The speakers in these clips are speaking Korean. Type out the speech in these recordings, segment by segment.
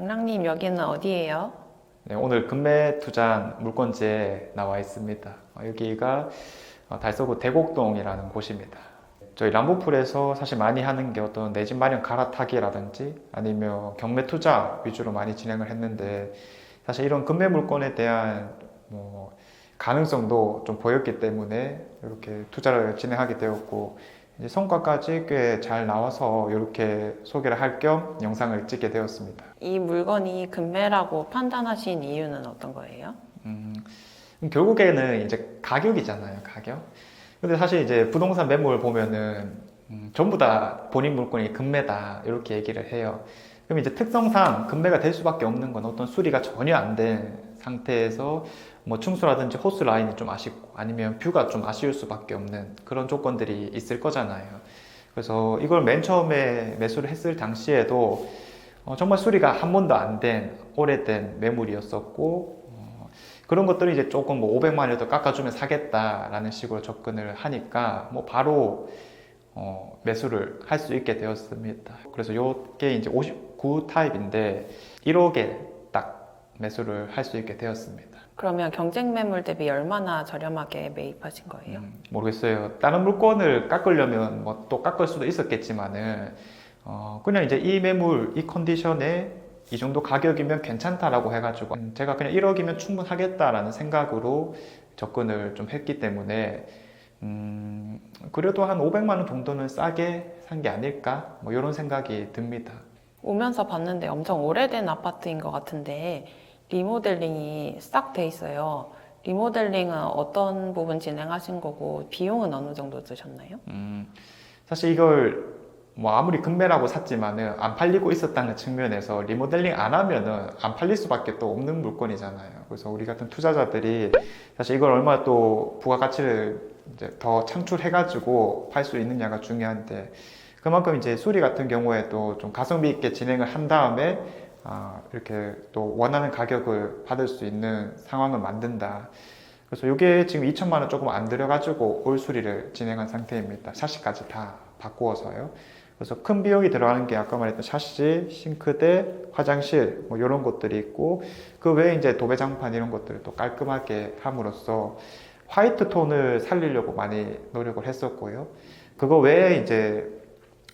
장랑님, 여기는 어디예요? 네, 오늘 금매 투자 물건지에 나와 있습니다. 여기가 달서구 대곡동이라는 곳입니다. 저희 람보풀에서 사실 많이 하는 게 어떤 내 집 마련 갈아타기라든지 아니면 경매 투자 위주로 많이 진행을 했는데, 사실 이런 금매 물건에 대한 가능성도 좀 보였기 때문에 이렇게 투자를 진행하게 되었고, 이제 성과까지 꽤 잘 나와서 이렇게 소개를 할 겸 영상을 찍게 되었습니다. 이 물건이 금매라고 판단하신 이유는 어떤 거예요? 음, 결국에는 이제 가격이잖아요, 가격. 근데 사실 이제 부동산 매물 보면은 전부 다 본인 물건이 금매다 이렇게 얘기를 해요. 그럼 이제 특성상 금매가 될 수밖에 없는 건 어떤 수리가 전혀 안 된 상태에서 뭐 층수라든지 호스 라인이 좀 아쉽고 아니면 뷰가 좀 아쉬울 수밖에 없는 그런 조건들이 있을 거잖아요. 그래서 이걸 맨 처음에 매수를 했을 당시에도 정말 수리가 한 번도 안 된 오래된 매물이었었고, 그런 것들을 이제 조금 뭐 500만 원이라도 깎아주면 사겠다라는 식으로 접근을 하니까 뭐 바로 매수를 할 수 있게 되었습니다. 그래서 이게 이제 59 타입인데 1억에 딱 매수를 할 수 있게 되었습니다. 그러면 경쟁 매물 대비 얼마나 저렴하게 매입하신 거예요? 모르겠어요. 다른 물건을 깎으려면 뭐 또 깎을 수도 있었겠지만은 그냥 이제 이 매물, 이 컨디션에 이 정도 가격이면 괜찮다라고 해가지고 제가 그냥 1억이면 충분하겠다라는 생각으로 접근을 좀 했기 때문에 그래도 한 500만 원 정도는 싸게 산 게 아닐까? 뭐 이런 생각이 듭니다. 오면서 봤는데 엄청 오래된 아파트인 것 같은데 리모델링이 싹 돼 있어요. 리모델링은 어떤 부분 진행하신 거고 비용은 어느 정도 드셨나요? 사실 이걸 뭐 아무리 금매라고 샀지만은 안 팔리고 있었다는 측면에서 리모델링 안 하면은 안 팔릴 수밖에 또 없는 물건이잖아요. 그래서 우리 같은 투자자들이 사실 이걸 얼마나 또 부가가치를 이제 더 창출해가지고 팔 수 있느냐가 중요한데, 그만큼 이제 수리 같은 경우에도 좀 가성비 있게 진행을 한 다음에 이렇게 또 원하는 가격을 받을 수 있는 상황을 만든다. 그래서 이게 지금 2천만 원 조금 안 들여가지고 올 수리를 진행한 상태입니다. 샤시까지 다 바꾸어서요. 그래서 큰 비용이 들어가는 게 아까 말했던 샤시, 싱크대, 화장실 뭐 이런 것들이 있고, 그 외에 이제 도배장판 이런 것들을 또 깔끔하게 함으로써 화이트 톤을 살리려고 많이 노력을 했었고요. 그거 외에 이제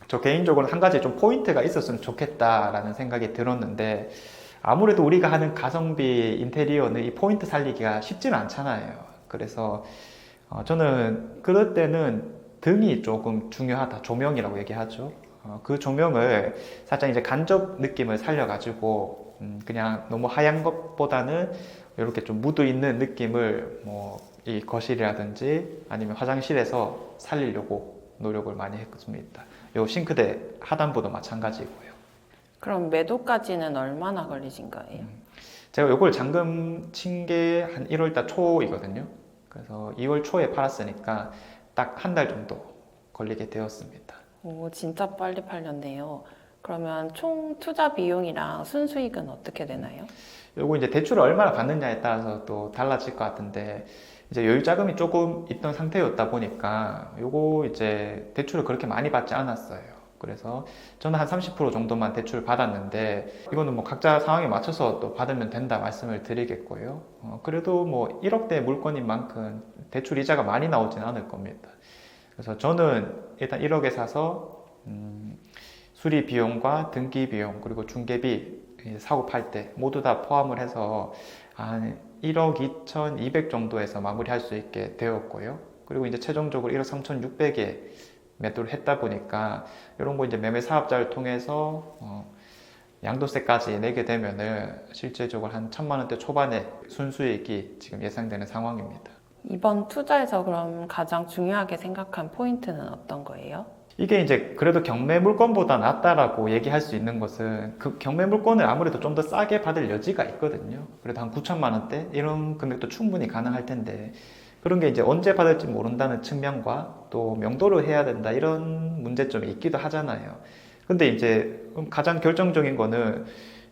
저 개인적으로 한 가지 좀 포인트가 있었으면 좋겠다라는 생각이 들었는데, 아무래도 우리가 하는 가성비 인테리어는 이 포인트 살리기가 쉽지는 않잖아요. 그래서 저는 그럴 때는 등이 조금 중요하다. 조명이라고 얘기하죠. 그 조명을 살짝 이제 간접 느낌을 살려가지고 그냥 너무 하얀 것보다는 이렇게 좀 무드 있는 느낌을 뭐 이 거실이라든지 아니면 화장실에서 살리려고 노력을 많이 했습니다. 요 싱크대 하단부도 마찬가지고요. 그럼 매도까지는 얼마나 걸리신 거예요? 제가 요걸 잔금 친 게 한 1월달 초이거든요. 그래서 2월 초에 팔았으니까 딱 한 달 정도 걸리게 되었습니다. 오, 진짜 빨리 팔렸네요. 그러면 총 투자 비용이랑 순수익은 어떻게 되나요? 요거 이제 대출을 얼마나 받느냐에 따라서 또 달라질 것 같은데, 이제 여유 자금이 조금 있던 상태였다 보니까 요거 이제 대출을 그렇게 많이 받지 않았어요. 그래서 저는 한 30% 정도만 대출을 받았는데, 이거는 뭐 각자 상황에 맞춰서 또 받으면 된다 말씀을 드리겠고요. 그래도 뭐 1억대 물건인 만큼 대출 이자가 많이 나오진 않을 겁니다. 그래서 저는 일단 1억에 사서 수리 비용과 등기 비용 그리고 중개비, 사고 팔 때 모두 다 포함을 해서 한 1억 2,200 정도에서 마무리할 수 있게 되었고요. 그리고 이제 최종적으로 1억 3,600에 매도를 했다 보니까 이런 거 이제 매매 사업자를 통해서 양도세까지 내게 되면은 실제적으로 한 1,000만 원대 초반에 순수익이 지금 예상되는 상황입니다. 이번 투자에서 그럼 가장 중요하게 생각한 포인트는 어떤 거예요? 이게 이제 그래도 경매 물건보다 낫다라고 얘기할 수 있는 것은, 그 경매 물건을 아무래도 좀 더 싸게 받을 여지가 있거든요. 그래도 한 9천만 원대 이런 금액도 충분히 가능할 텐데, 그런 게 이제 언제 받을지 모른다는 측면과 또 명도를 해야 된다 이런 문제점이 있기도 하잖아요. 근데 이제 가장 결정적인 거는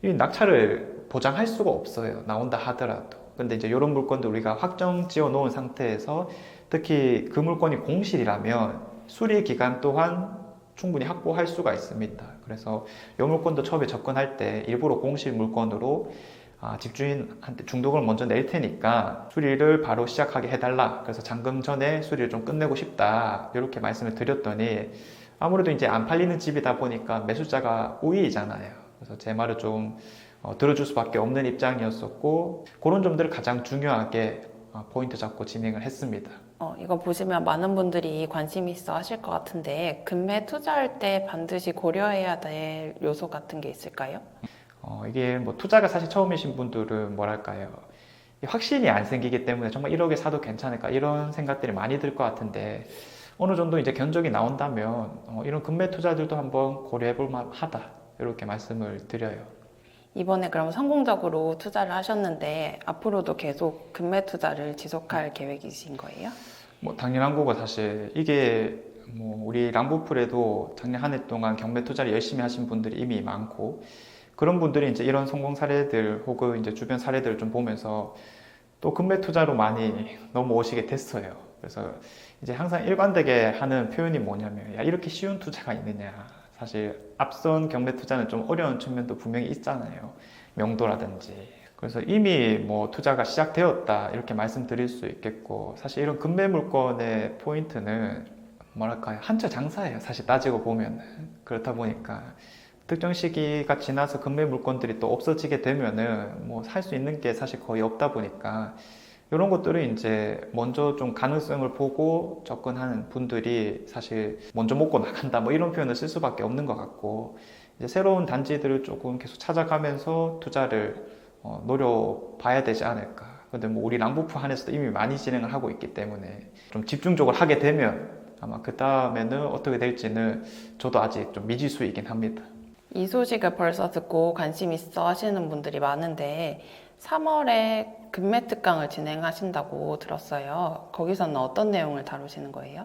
이 낙찰을 보장할 수가 없어요. 나온다 하더라도. 근데 이제 이런 물건도 우리가 확정 지어 놓은 상태에서, 특히 그 물건이 공실이라면 수리 기간 또한 충분히 확보할 수가 있습니다. 그래서 이 물건도 처음에 접근할 때 일부러 공실 물건으로 집주인한테 중독을 먼저 낼 테니까 수리를 바로 시작하게 해달라. 그래서 잔금 전에 수리를 좀 끝내고 싶다. 이렇게 말씀을 드렸더니 아무래도 이제 안 팔리는 집이다 보니까 매수자가 우위잖아요. 그래서 제 말을 좀 들어줄 수밖에 없는 입장이었었고 그런 점들을 가장 중요하게 포인트 잡고 진행을 했습니다. 이거 보시면 많은 분들이 관심 있어 하실 것 같은데 금매 투자할 때 반드시 고려해야 될 요소 같은 게 있을까요? 이게 뭐 투자가 사실 처음이신 분들은 뭐랄까요. 확신이 안 생기기 때문에 정말 1억에 사도 괜찮을까 이런 생각들이 많이 들 것 같은데 어느 정도 이제 견적이 나온다면 이런 금매 투자들도 한번 고려해 볼 만하다 이렇게 말씀을 드려요. 이번에 그럼 성공적으로 투자를 하셨는데 앞으로도 계속 금매 투자를 지속할 계획이신 거예요? 뭐 당연한 거고 사실 이게 뭐 우리 랑부풀에도 작년 한 해 동안 경매 투자를 열심히 하신 분들이 이미 많고 그런 분들이 이제 이런 성공 사례들 혹은 이제 주변 사례들을 좀 보면서 또 금매 투자로 많이 넘어오시게 됐어요. 그래서 이제 항상 일관되게 하는 표현이 뭐냐면 야 이렇게 쉬운 투자가 있느냐. 사실 앞선 경매 투자는 좀 어려운 측면도 분명히 있잖아요. 명도라든지. 그래서 이미 뭐 투자가 시작되었다 이렇게 말씀드릴 수 있겠고 사실 이런 금매 물건의 포인트는 뭐랄까요 한철 장사예요. 사실 따지고 보면 그렇다 보니까 특정 시기가 지나서 금매 물건들이 또 없어지게 되면은 뭐 살 수 있는 게 사실 거의 없다 보니까 이런 것들을 이제 먼저 좀 가능성을 보고 접근하는 분들이 사실 먼저 먹고 나간다 뭐 이런 표현을 쓸 수밖에 없는 것 같고 이제 새로운 단지들을 조금 계속 찾아가면서 투자를 노려봐야 되지 않을까. 근데 뭐 우리 랑부프 안에서도 이미 많이 진행을 하고 있기 때문에 좀 집중적으로 하게 되면 아마 그 다음에는 어떻게 될지는 저도 아직 좀 미지수이긴 합니다. 이 소식을 벌써 듣고 관심 있어 하시는 분들이 많은데 3월에 금매 특강을 진행하신다고 들었어요. 거기서는 어떤 내용을 다루시는 거예요?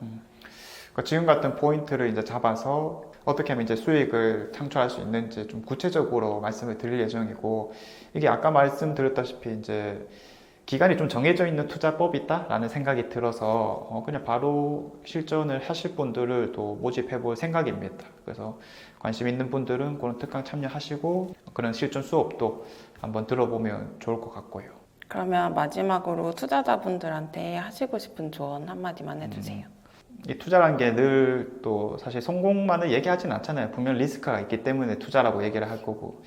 그러니까 지금 같은 포인트를 이제 잡아서 어떻게 하면 이제 수익을 창출할 수 있는지 좀 구체적으로 말씀을 드릴 예정이고 이게 아까 말씀드렸다시피 이제 기간이 좀 정해져 있는 투자법이 있다라는 생각이 들어서 그냥 바로 실전을 하실 분들을 또 모집해 볼 생각입니다. 그래서 관심 있는 분들은 그런 특강 참여하시고 그런 실전 수업도 한번 들어보면 좋을 것 같고요. 그러면 마지막으로 투자자분들한테 하시고 싶은 조언 한마디만 해주세요. 이 투자라는 게 늘 또 사실 성공만을 얘기하진 않잖아요. 분명 리스크가 있기 때문에 투자라고 얘기를 할 거고.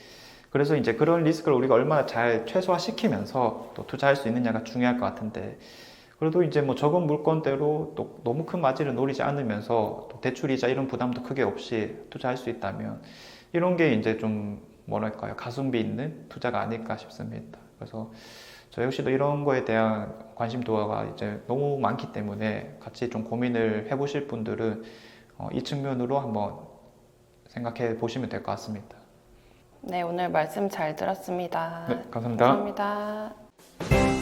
그래서 이제 그런 리스크를 우리가 얼마나 잘 최소화시키면서 또 투자할 수 있느냐가 중요할 것 같은데 그래도 이제 뭐 적은 물건대로 또 너무 큰 마진을 노리지 않으면서 또 대출이자 이런 부담도 크게 없이 투자할 수 있다면 이런 게 이제 좀 뭐랄까요 가성비 있는 투자가 아닐까 싶습니다. 그래서 저 역시도 이런 거에 대한 관심도가 이제 너무 많기 때문에 같이 좀 고민을 해보실 분들은 이 측면으로 한번 생각해 보시면 될 것 같습니다. 네, 오늘 말씀 잘 들었습니다. 네, 감사합니다. 감사합니다.